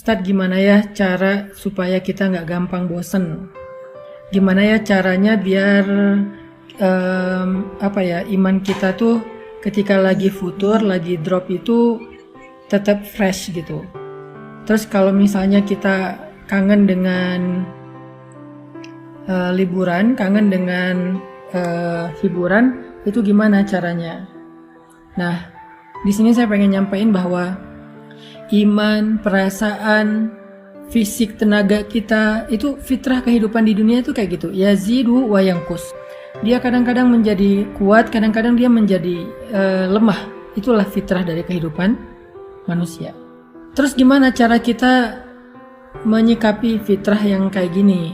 Ustadz, gimana ya cara supaya kita nggak gampang bosen? Gimana ya caranya biar iman kita tuh ketika lagi futur, lagi drop itu tetap fresh gitu. Terus kalau misalnya kita kangen dengan liburan, kangen dengan hiburan, itu gimana caranya? Nah, di sini saya pengen nyampein bahwa iman, perasaan, fisik, tenaga kita itu fitrah kehidupan di dunia itu kayak gitu. Yazidu wa yanqus. Dia kadang-kadang menjadi kuat, kadang-kadang dia menjadi lemah. Itulah fitrah dari kehidupan manusia. Terus gimana cara kita menyikapi fitrah yang kayak gini?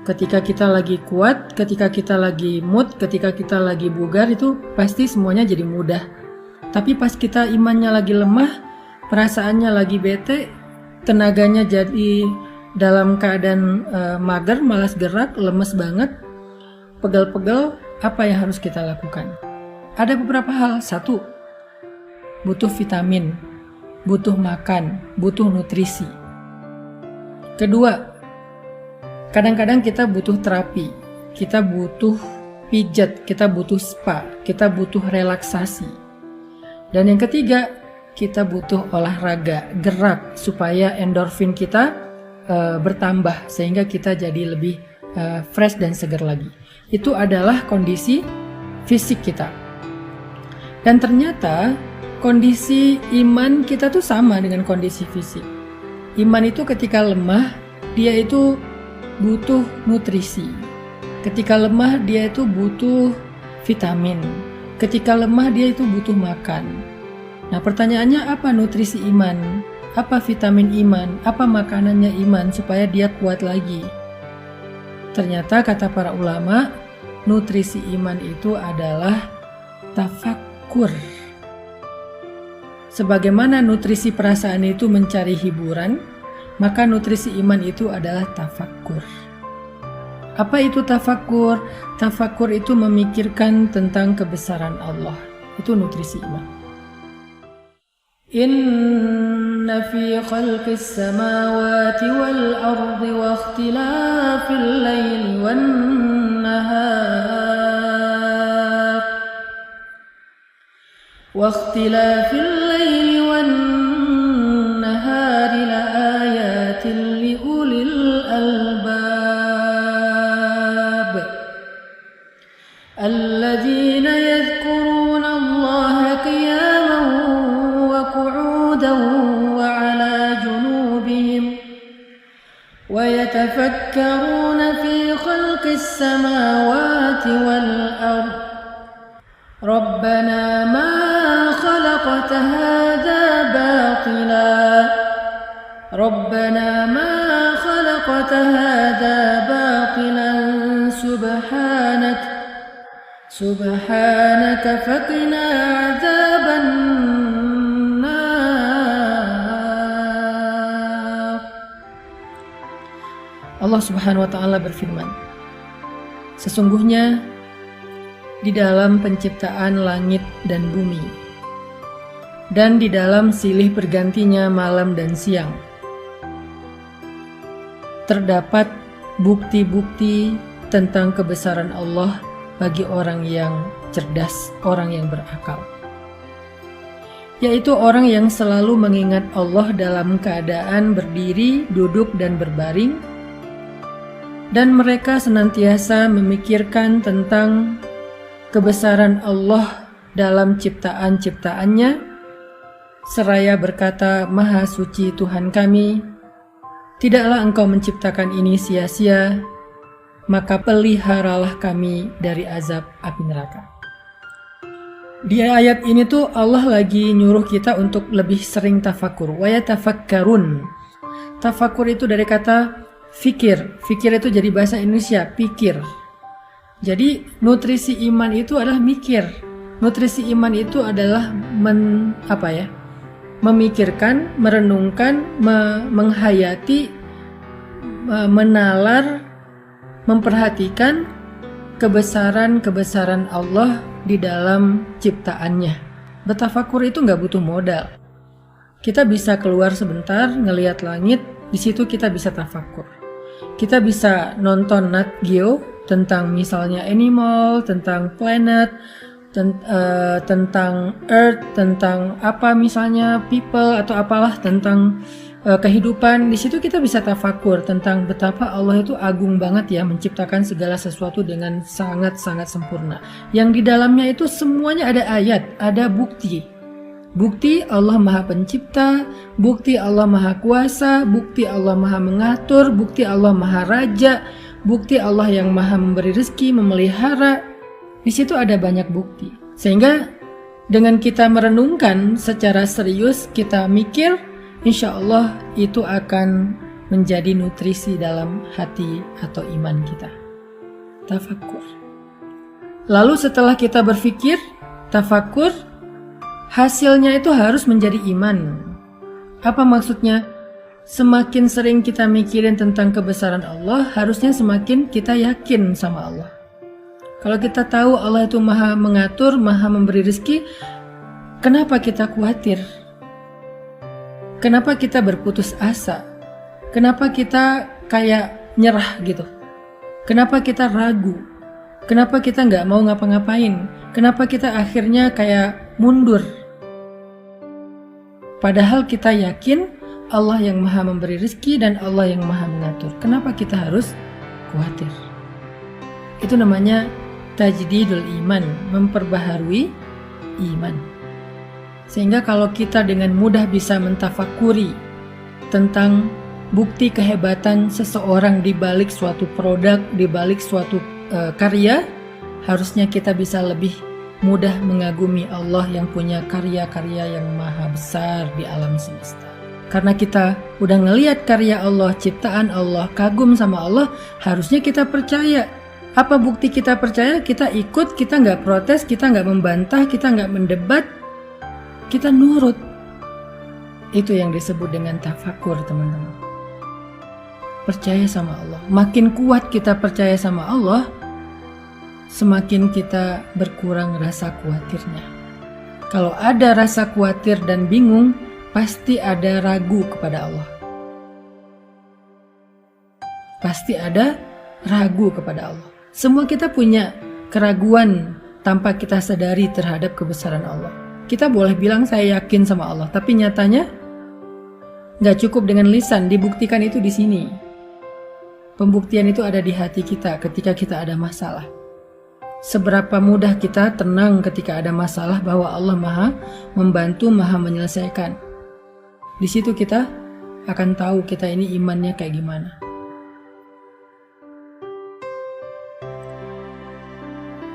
Ketika kita lagi kuat, ketika kita lagi mood, ketika kita lagi bugar, itu pasti semuanya jadi mudah. Tapi pas kita imannya lagi lemah, perasaannya lagi bete, tenaganya jadi dalam keadaan mager, malas gerak, lemes banget, pegel-pegel, apa yang harus kita lakukan? Ada beberapa hal. 1, butuh vitamin, butuh makan, butuh nutrisi. 2, kadang-kadang kita butuh terapi, kita butuh pijat, kita butuh spa, kita butuh relaksasi. Dan yang 3, kita butuh olahraga, gerak supaya endorfin kita bertambah sehingga kita jadi lebih fresh dan segar lagi. Itu adalah kondisi fisik kita. Dan ternyata kondisi iman kita tuh sama dengan kondisi fisik. Iman itu ketika lemah, dia itu butuh nutrisi. Ketika lemah, dia itu butuh vitamin. Ketika lemah, dia itu butuh makan. Nah, pertanyaannya apa nutrisi iman? Apa vitamin iman? Apa makanannya iman supaya dia kuat lagi? Ternyata kata para ulama, nutrisi iman itu adalah tafakkur. Sebagaimana nutrisi perasaan itu mencari hiburan, maka nutrisi iman itu adalah tafakkur. Apa itu tafakkur? Tafakkur itu memikirkan tentang kebesaran Allah. Itu nutrisi iman. Inna fi khalqis samawati wal ardi wa ikhtilafil laili wan nahar wa ikhtilafil laili wan nahari la ayatin li ulil albab الذين يذكرون الله قياما وقعودا وعلى جنوبهم ويتفكرون في خلق السماوات والأرض ربنا ما خلقت هذا باطلا ربنا ما خلقت هذا باطلا سبحانك فقنا عذاب النار. Allah Subhanahu wa Ta'ala berfirman, sesungguhnya di dalam penciptaan langit dan bumi dan di dalam silih bergantinya malam dan siang terdapat bukti-bukti tentang kebesaran Allah bagi orang yang cerdas, orang yang berakal, yaitu orang yang selalu mengingat Allah dalam keadaan berdiri, duduk, dan berbaring, dan mereka senantiasa memikirkan tentang kebesaran Allah dalam ciptaan-ciptaannya, seraya berkata, Maha Suci Tuhan kami, tidaklah Engkau menciptakan ini sia-sia, maka peliharalah kami dari azab api neraka. Di ayat ini tuh Allah lagi nyuruh kita untuk lebih sering tafakur. Wa yatafakkarun. Tafakur itu dari kata fikir. Fikir itu jadi bahasa Indonesia, pikir. Jadi nutrisi iman itu adalah mikir. Nutrisi iman itu adalah memikirkan, merenungkan, menghayati, menalar, memperhatikan kebesaran-kebesaran Allah di dalam ciptaannya. Bertafakur itu nggak butuh modal. Kita bisa keluar sebentar, ngelihat langit, di situ kita bisa tafakur. Kita bisa nonton Nat Geo tentang misalnya animal, tentang planet, tentang earth, tentang apa misalnya people atau apalah tentang kehidupan. Di situ kita bisa tafakur tentang betapa Allah itu agung banget ya, menciptakan segala sesuatu dengan sangat-sangat sempurna. Yang di dalamnya itu semuanya ada ayat, ada bukti. Bukti Allah Maha Pencipta, bukti Allah Maha Kuasa, bukti Allah Maha Mengatur, bukti Allah Maha Raja, bukti Allah yang Maha Memberi rezeki, memelihara. Di situ ada banyak bukti. Sehingga dengan kita merenungkan secara serius, kita mikir, insya Allah itu akan menjadi nutrisi dalam hati atau iman kita. Tafakur. Lalu setelah kita berpikir, tafakur, hasilnya itu harus menjadi iman. Apa maksudnya? Semakin sering kita mikirin tentang kebesaran Allah, harusnya semakin kita yakin sama Allah. Kalau kita tahu Allah itu Maha Mengatur, Maha Memberi rezeki, kenapa kita khawatir? Kenapa kita berputus asa? Kenapa kita kayak nyerah gitu? Kenapa kita ragu? Kenapa kita nggak mau ngapa-ngapain? Kenapa kita akhirnya kayak mundur? Padahal kita yakin Allah yang Maha Memberi rezeki dan Allah yang Maha Mengatur. Kenapa kita harus khawatir? Itu namanya tajdidul iman, memperbaharui iman. Sehingga kalau kita dengan mudah bisa mentafakuri tentang bukti kehebatan seseorang di balik suatu produk, di balik suatu karya, harusnya kita bisa lebih mudah mengagumi Allah yang punya karya-karya yang maha besar di alam semesta. Karena kita udah ngelihat karya Allah, ciptaan Allah, kagum sama Allah, harusnya kita percaya. Apa bukti kita percaya? Kita ikut, kita nggak protes, kita nggak membantah, kita nggak mendebat, kita nurut. Itu yang disebut dengan tafakur, teman-teman. Percaya sama Allah. Makin kuat kita percaya sama Allah, semakin kita berkurang rasa khawatirnya. Kalau ada rasa khawatir dan bingung, pasti ada ragu kepada Allah. Pasti ada ragu kepada Allah. Semua kita punya keraguan tanpa kita sadari terhadap kebesaran Allah. Kita boleh bilang saya yakin sama Allah, tapi nyatanya nggak cukup dengan lisan, dibuktikan itu di sini. Pembuktian itu ada di hati kita ketika kita ada masalah. Seberapa mudah kita tenang ketika ada masalah bahwa Allah Maha membantu, Maha menyelesaikan. Di situ kita akan tahu kita ini imannya kayak gimana.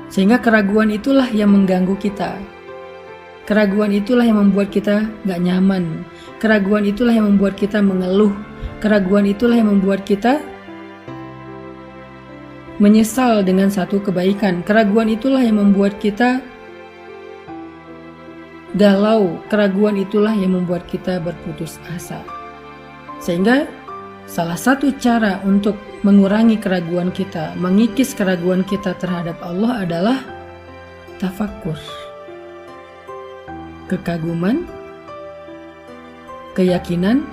Sehingga keraguan itulah yang mengganggu kita. Keraguan itulah yang membuat kita gak nyaman. Keraguan itulah yang membuat kita mengeluh. Keraguan itulah yang membuat kita menyesal dengan satu kebaikan. Keraguan itulah yang membuat kita galau. Keraguan itulah yang membuat kita berputus asa. Sehingga salah satu cara untuk mengurangi keraguan kita, mengikis keraguan kita terhadap Allah adalah tafakur. Kekaguman, keyakinan,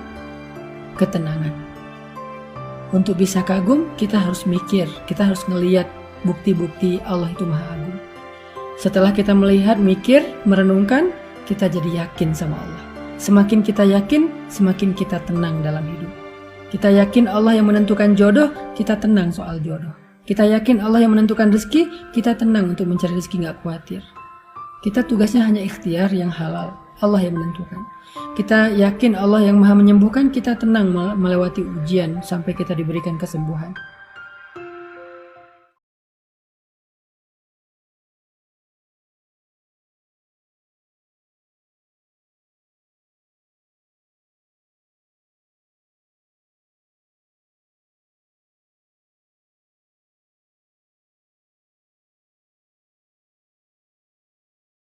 ketenangan. Untuk bisa kagum, kita harus mikir, kita harus ngelihat bukti-bukti Allah itu Maha Agung. Setelah kita melihat, mikir, merenungkan, kita jadi yakin sama Allah. Semakin kita yakin, semakin kita tenang dalam hidup. Kita yakin Allah yang menentukan jodoh, kita tenang soal jodoh. Kita yakin Allah yang menentukan rezeki, kita tenang untuk mencari rezeki, gak khawatir. Kita tugasnya hanya ikhtiar yang halal, Allah yang menentukan. Kita yakin Allah yang Maha menyembuhkan, kita tenang melewati ujian sampai kita diberikan kesembuhan.